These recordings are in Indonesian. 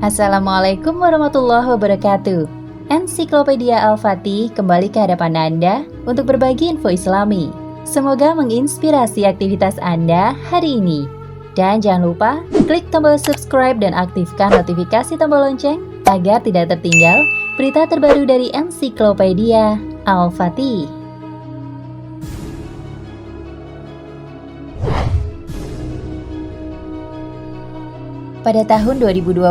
Assalamualaikum warahmatullahi wabarakatuh. Ensiklopedia Al-Fatih kembali ke hadapan Anda untuk berbagi info Islami. Semoga menginspirasi aktivitas Anda hari ini. Dan jangan lupa klik tombol subscribe dan aktifkan notifikasi tombol lonceng agar tidak tertinggal berita terbaru dari Ensiklopedia Al-Fatih. Pada tahun 2020,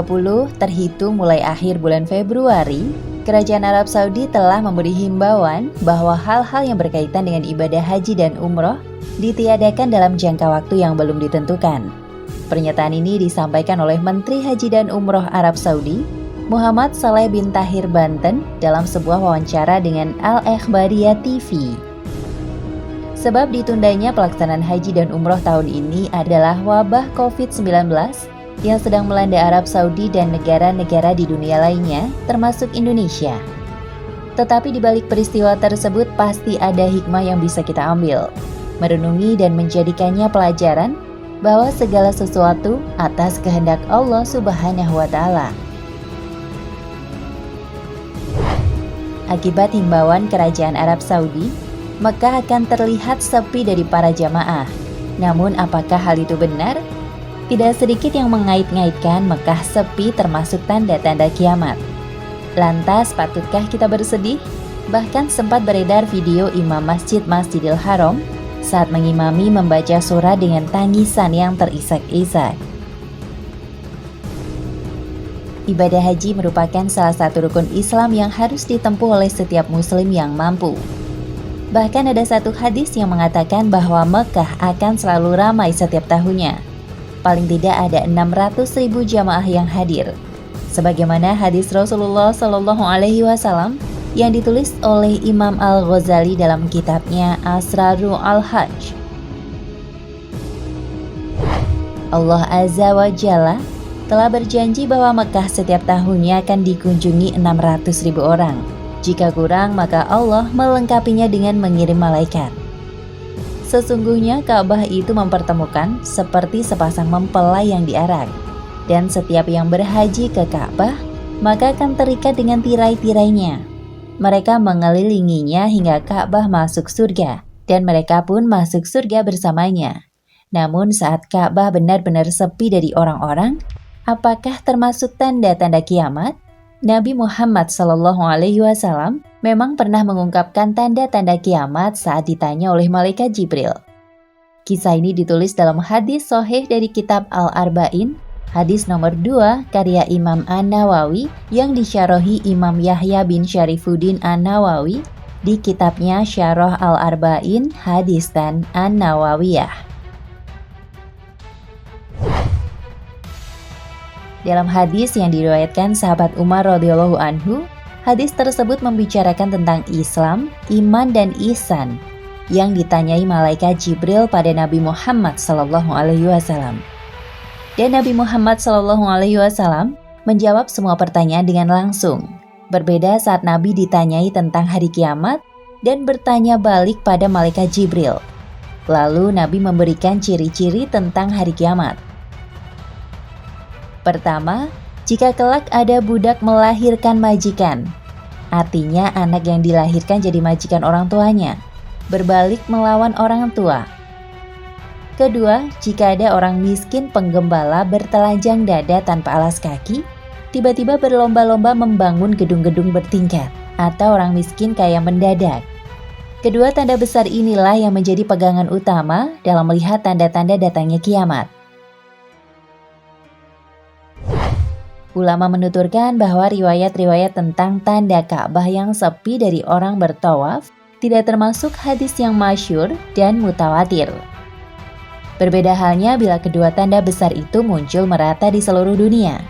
terhitung mulai akhir bulan Februari, Kerajaan Arab Saudi telah memberi himbauan bahwa hal-hal yang berkaitan dengan ibadah haji dan umroh ditiadakan dalam jangka waktu yang belum ditentukan. Pernyataan ini disampaikan oleh Menteri Haji dan Umroh Arab Saudi, Muhammad Saleh bin Tahir Banten, dalam sebuah wawancara dengan Al-Ikhbariyah TV. Sebab ditundanya pelaksanaan haji dan umroh tahun ini adalah wabah COVID-19 yang sedang melanda Arab Saudi dan negara-negara di dunia lainnya, termasuk Indonesia. Tetapi di balik peristiwa tersebut pasti ada hikmah yang bisa kita ambil, merenungi dan menjadikannya pelajaran bahwa segala sesuatu atas kehendak Allah Subhanahu wa Ta'ala. Akibat himbauan Kerajaan Arab Saudi, Mekah akan terlihat sepi dari para jamaah. Namun apakah hal itu benar? Tidak sedikit yang mengait-ngaitkan Mekah sepi termasuk tanda-tanda kiamat. Lantas, patutkah kita bersedih? Bahkan sempat beredar video imam Masjidil Haram saat mengimami membaca surah dengan tangisan yang terisak-isak. Ibadah haji merupakan salah satu rukun Islam yang harus ditempuh oleh setiap muslim yang mampu. Bahkan ada satu hadis yang mengatakan bahwa Mekah akan selalu ramai setiap tahunnya. Paling tidak ada 600.000 jamaah yang hadir. Sebagaimana hadis Rasulullah SAW yang ditulis oleh Imam Al-Ghazali dalam kitabnya Asrarul Al-Hajj. Allah Azza wa Jalla telah berjanji bahwa Mekah setiap tahunnya akan dikunjungi 600.000 orang. Jika kurang, maka Allah melengkapinya dengan mengirim malaikat. Sesungguhnya Ka'bah itu mempertemukan seperti sepasang mempelai yang diarak, dan setiap yang berhaji ke Ka'bah maka akan terikat dengan tirai-tirainya. Mereka mengelilinginya hingga Ka'bah masuk surga, dan mereka pun masuk surga bersamanya. Namun saat Ka'bah benar-benar sepi dari orang-orang, apakah termasuk tanda-tanda kiamat? Nabi Muhammad SAW memang pernah mengungkapkan tanda-tanda kiamat saat ditanya oleh malaikat Jibril. Kisah ini ditulis dalam hadis sahih dari kitab Al-Arba'in, hadis nomor 2 karya Imam An-Nawawi yang disyarahi Imam Yahya bin Syarifuddin An-Nawawi di kitabnya Syarah Al-Arba'in Hadis dan An-Nawawiyah. Dalam hadis yang diriwayatkan sahabat Umar radhiyallahu anhu, hadis tersebut membicarakan tentang Islam, iman dan ihsan yang ditanyai malaikat Jibril pada Nabi Muhammad SAW. Dan Nabi Muhammad SAW menjawab semua pertanyaan dengan langsung. Berbeda saat Nabi ditanyai tentang hari kiamat dan bertanya balik pada malaikat Jibril. Lalu Nabi memberikan ciri-ciri tentang hari kiamat. Pertama, jika kelak ada budak melahirkan majikan, artinya anak yang dilahirkan jadi majikan orang tuanya, berbalik melawan orang tua. Kedua, jika ada orang miskin penggembala bertelanjang dada tanpa alas kaki, tiba-tiba berlomba-lomba membangun gedung-gedung bertingkat, atau orang miskin kaya mendadak. Kedua tanda besar inilah yang menjadi pegangan utama dalam melihat tanda-tanda datangnya kiamat. Ulama menuturkan bahwa riwayat-riwayat tentang tanda Ka'bah yang sepi dari orang bertawaf tidak termasuk hadis yang masyhur dan mutawatir. Berbeda halnya bila kedua tanda besar itu muncul merata di seluruh dunia.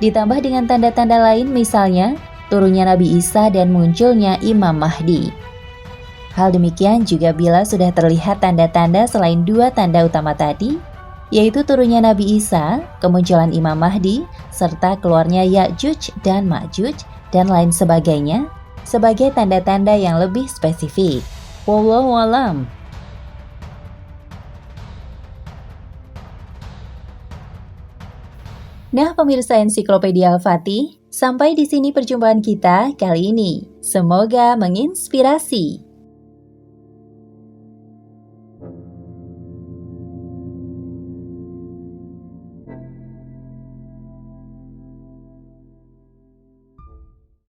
Ditambah dengan tanda-tanda lain misalnya turunnya Nabi Isa dan munculnya Imam Mahdi. Hal demikian juga bila sudah terlihat tanda-tanda selain dua tanda utama tadi, yaitu turunnya Nabi Isa, kemunculan Imam Mahdi, serta keluarnya Ya'juj dan Ma'juj, dan lain sebagainya, sebagai tanda-tanda yang lebih spesifik. Wallahu a'lam. Nah, pemirsa Ensiklopedia Al-Fatih, sampai di sini perjumpaan kita kali ini. Semoga menginspirasi.